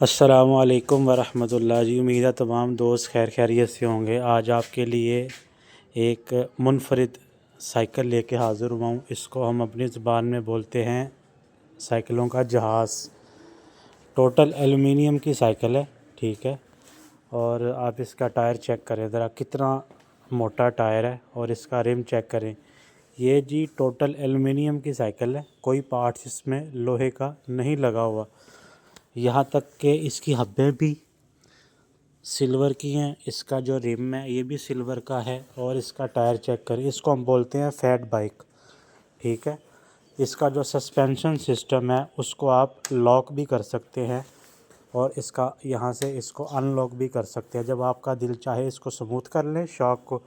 अस्सलामुअलैकुम वरहमतुल्लाह जी। उम्मीद है तमाम दोस्त खैर खैरियत से होंगे। आज आपके लिए एक मुनफरिद साइकिल लेके हाज़िर हुआ हूँ। इसको हम अपनी ज़ुबान में बोलते हैं साइकिलों का जहाज़। टोटल एलुमिनियम की साइकिल है, ठीक है। और आप इसका टायर चेक करें ज़रा, कितना मोटा टायर है, और इसका रिम चेक करें। ये जी टोटल एलुमिनियम की साइकिल है, कोई पार्ट्स इसमें लोहे का नहीं लगा हुआ। यहाँ तक कि इसकी हब्बें भी सिल्वर की हैं। इसका जो रिम है ये भी सिल्वर का है। और इसका टायर चेक करें, इसको हम बोलते हैं फैट बाइक, ठीक है। इसका जो सस्पेंशन सिस्टम है उसको आप लॉक भी कर सकते हैं, और इसका यहाँ से इसको अनलॉक भी कर सकते हैं। जब आपका दिल चाहे इसको स्मूथ कर लें शॉक को,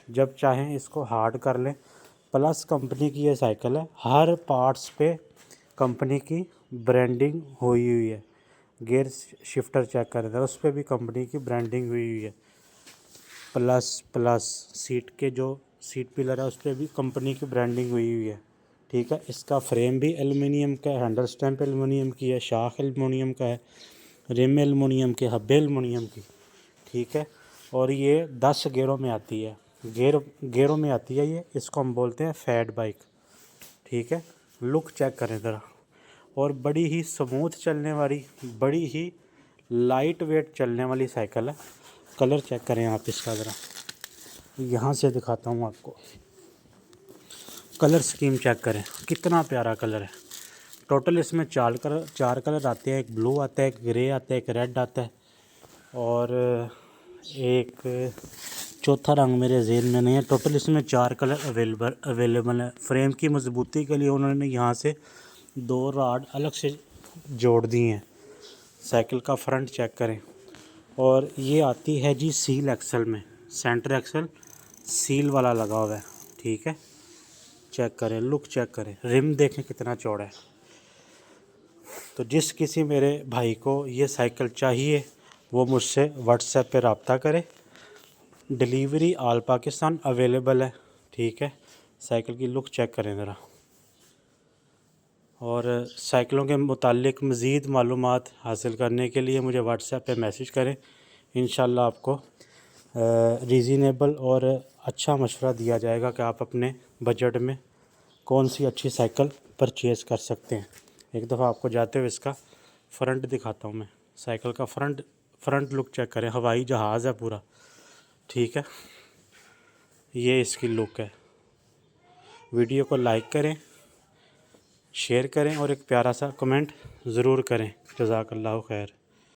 जब चाहें इसको हार्ड कर लें। प्लस कंपनी की ये साइकिल है, हर पार्ट्स पे कंपनी की ब्रांडिंग हुई हुई है। गियर शिफ्टर चेक करें ज़रा, उस पर भी कंपनी की ब्रांडिंग हुई हुई है। प्लस सीट के जो सीट पिलर है उस पर भी कंपनी की ब्रांडिंग हुई हुई है, ठीक है। इसका फ्रेम भी एलुमिनियम का है, हैंडल स्टैम्प एलुमिनियम की है, शाख एलुमिनियम का है, रिम एलुमिनियम के, हब्बे एलुमिनियम की, ठीक है। और ये 10 गेयरों में आती है, गेयरों में आती है ये। इसको हम बोलते हैं फैट बाइक, ठीक है। लुक चेक करें ज़रा, और बड़ी ही स्मूथ चलने वाली, बड़ी ही लाइट वेट चलने वाली साइकिल है। कलर चेक करें आप इसका ज़रा, यहाँ से दिखाता हूँ आपको। कलर स्कीम चेक करें, कितना प्यारा कलर है। टोटल इसमें चार कलर आते हैं। एक ब्लू आता है, एक ग्रे आता है, एक रेड आता है, और एक चौथा रंग मेरे ज़हन में नहीं है। टोटल इसमें 4 कलर अवेलेबल है। फ्रेम की मजबूती के लिए उन्होंने यहाँ से 2 रॉड अलग से जोड़ दी हैं। साइकिल का फ्रंट चेक करें, और ये आती है जी सील एक्सल में, सेंटर एक्सल सील वाला लगा हुआ है, ठीक है। चेक करें, लुक चेक करें, रिम देखें कितना चौड़ा है। तो जिस किसी मेरे भाई को ये साइकिल चाहिए वो मुझसे व्हाट्सएप पे रब्ता करे। डिलीवरी ऑल पाकिस्तान अवेलेबल है, ठीक है। साइकिल की लुक चेक करें ज़रा, और साइकिलों के मुतालिक मज़ीद मालूमात हासिल करने के लिए मुझे व्हाट्सएप पे मैसेज करें। इंशाल्लाह आपको रीज़नेबल और अच्छा मशवरा दिया जाएगा कि आप अपने बजट में कौन सी अच्छी साइकिल परचेज़ कर सकते हैं। एक दफ़ा आपको जाते हुए इसका फ्रंट दिखाता हूँ मैं। साइकिल का फ्रंट लुक चेक करें, हवाई जहाज़ है पूरा, ठीक है। ये इसकी लुक है। वीडियो को लाइक करें, शेयर करें, और एक प्यारा सा कमेंट ज़रूर करें। जज़ाकल्लाहु खैर।